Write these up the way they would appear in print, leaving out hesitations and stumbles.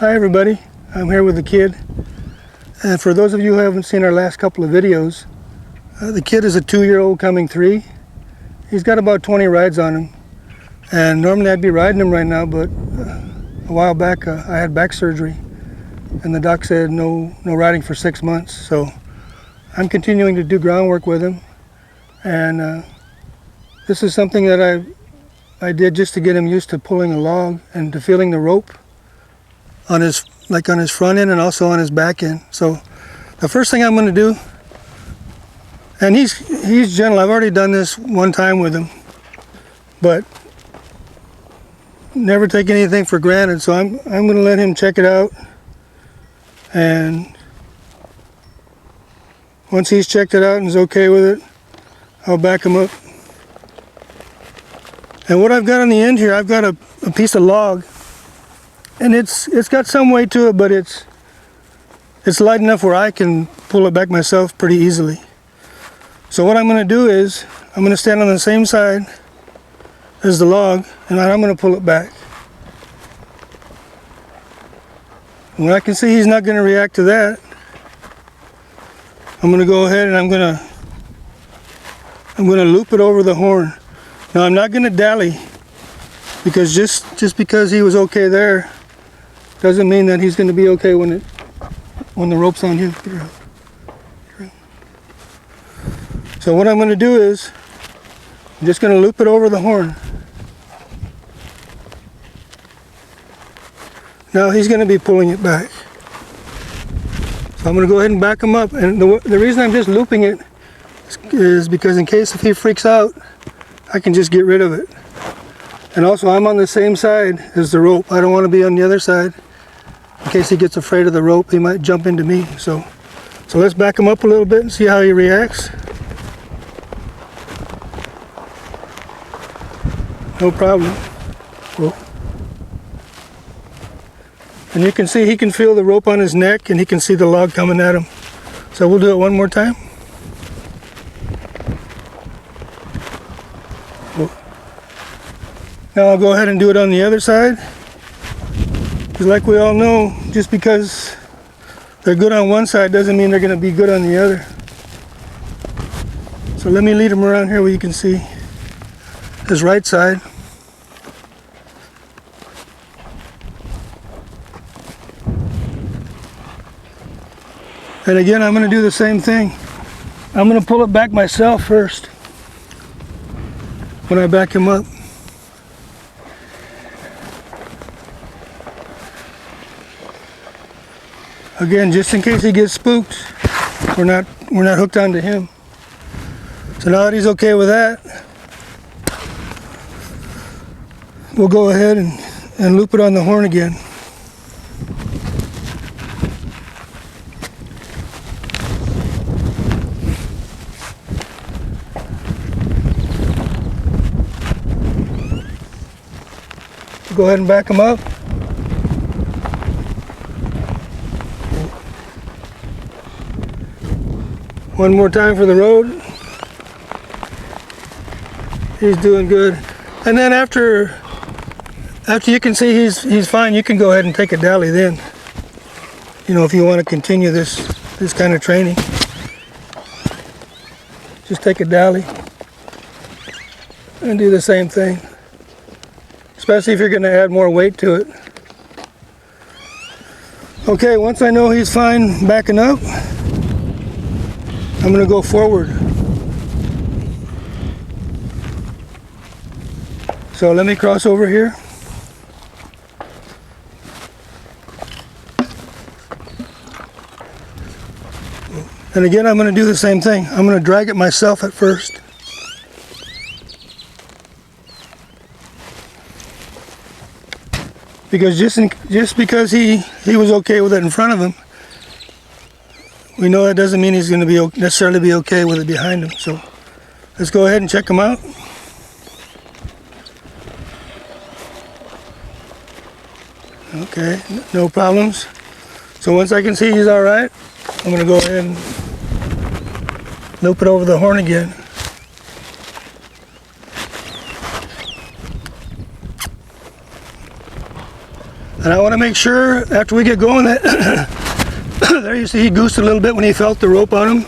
Hi everybody, I'm here with the kid. And for those of you who haven't seen our last couple of videos, the kid is a 2-year-old coming 3. He's got about 20 rides on him. And normally I'd be riding him right now, but a while back I had back surgery. And the doc said no riding for 6 months. So I'm continuing to do groundwork with him. And this is something that I did just to get him used to pulling a log and to feeling the rope on his front end and also on his back end. So the first thing I'm going to do, and he's gentle. I've already done this one time with him, but never take anything for granted. So I'm going to let him check it out, and once he's checked it out and is okay with it, I'll back him up. And what I've got on the end here, I've got a piece of log. And it's got some weight to it, but it's light enough where I can pull it back myself pretty easily. So what I'm going to do is I'm going to stand on the same side as the log, and I'm going to pull it back. And when I can see he's not going to react to that, I'm going to go ahead and I'm going to loop it over the horn. Now I'm not going to dally, because just because he was okay there doesn't mean that he's going to be okay when the rope's on him. So what I'm going to do is I'm just going to loop it over the horn. Now he's going to be pulling it back. So I'm going to go ahead and back him up. And the reason I'm just looping it is because in case if he freaks out, I can just get rid of it. And also I'm on the same side as the rope. I don't want to be on the other side. In case he gets afraid of the rope, he might jump into me. So let's back him up a little bit and see how he reacts. No problem. Whoa. And you can see he can feel the rope on his neck, and he can see the log coming at him. So we'll do it one more time. Whoa. Now I'll go ahead and do it on the other side. Because like we all know, just because they're good on one side doesn't mean they're going to be good on the other. So let me lead him around here where you can see his right side. And again, I'm going to do the same thing. I'm going to pull it back myself first when I back him up. Again, just in case he gets spooked, we're not hooked onto him. So now that he's okay with that, we'll go ahead and loop it on the horn again. Go ahead and back him up. One more time for the road. He's doing good. And then after you can see he's fine, you can go ahead and take a dally then. You know, if you want to continue this kind of training. Just take a dally and do the same thing. Especially if you're going to add more weight to it. Okay, once I know he's fine backing up, I'm going to go forward. So let me cross over here. And again, I'm going to do the same thing. I'm going to drag it myself at first. Because just because he was okay with it in front of him, we know that doesn't mean he's going to be necessarily be okay with it behind him. So let's go ahead and check him out. Okay, no problems. So once I can see he's all right, I'm going to go ahead and loop it over the horn again. And I want to make sure after we get going that there you see he goosed a little bit when he felt the rope on him.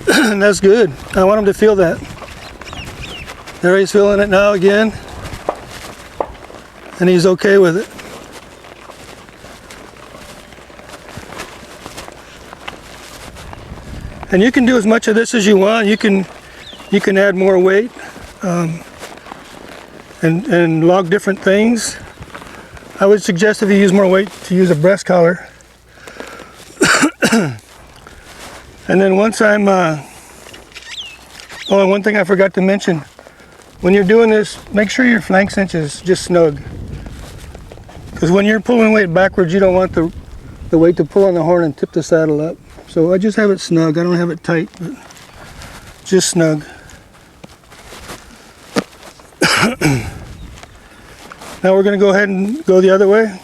And that's good. I want him to feel that. There he's feeling it now again. And he's okay with it. And you can do as much of this as you want. You can add more weight and log different things. I would suggest if you use more weight to use a breast collar. And then once I'm, oh, and one thing I forgot to mention, when you're doing this, make sure your flank cinch is just snug. Because when you're pulling weight backwards, you don't want the weight to pull on the horn and tip the saddle up. So I just have it snug. I don't have it tight, but just snug. Now we're going to go ahead and go the other way.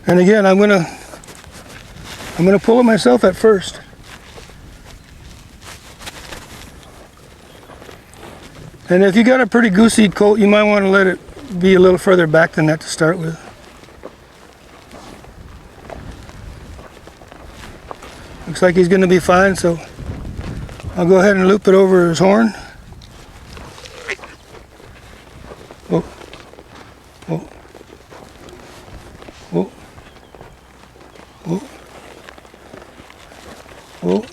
And again, I'm gonna pull it myself at first. And if you got a pretty goosey colt, you might want to let it be a little further back than that to start with. Looks like he's going to be fine, so I'll go ahead and loop it over his horn. Whoa. Whoa. Whoa. Whoa. Whoa.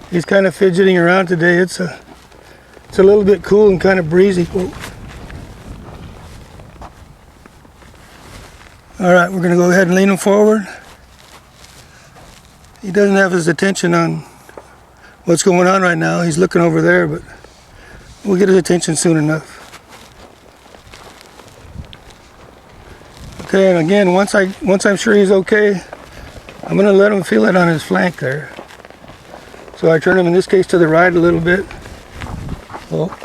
He's kind of fidgeting around today. It's a little bit cool and kind of breezy. Whoa. All right, we're going to go ahead and lean him forward. He doesn't have his attention on what's going on right now. He's looking over there, but we'll get his attention soon enough. Okay, and again, once I'm sure he's okay, I'm going to let him feel it on his flank there. So I turn him, in this case, to the right a little bit. Well,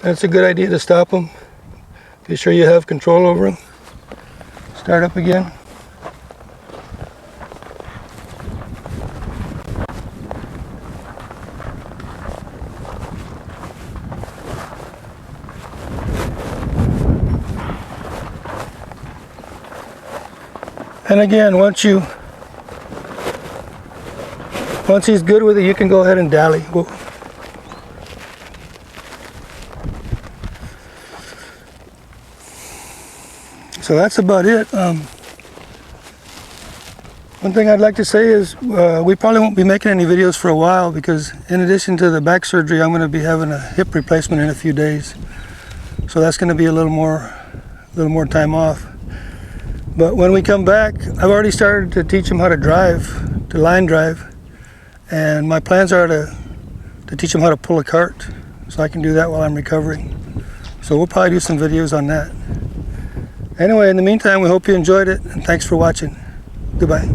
that's a good idea to stop him. Be sure you have control over him. Start up again. And again, once he's good with it, you can go ahead and dally. Whoa. So that's about it. One thing I'd like to say is we probably won't be making any videos for a while because in addition to the back surgery, I'm going to be having a hip replacement in a few days. So that's going to be a little more time off. But when we come back, I've already started to teach him how to drive, to line drive. And my plans are to teach him how to pull a cart, so I can do that while I'm recovering. So we'll probably do some videos on that. Anyway, in the meantime, we hope you enjoyed it, and thanks for watching. Goodbye.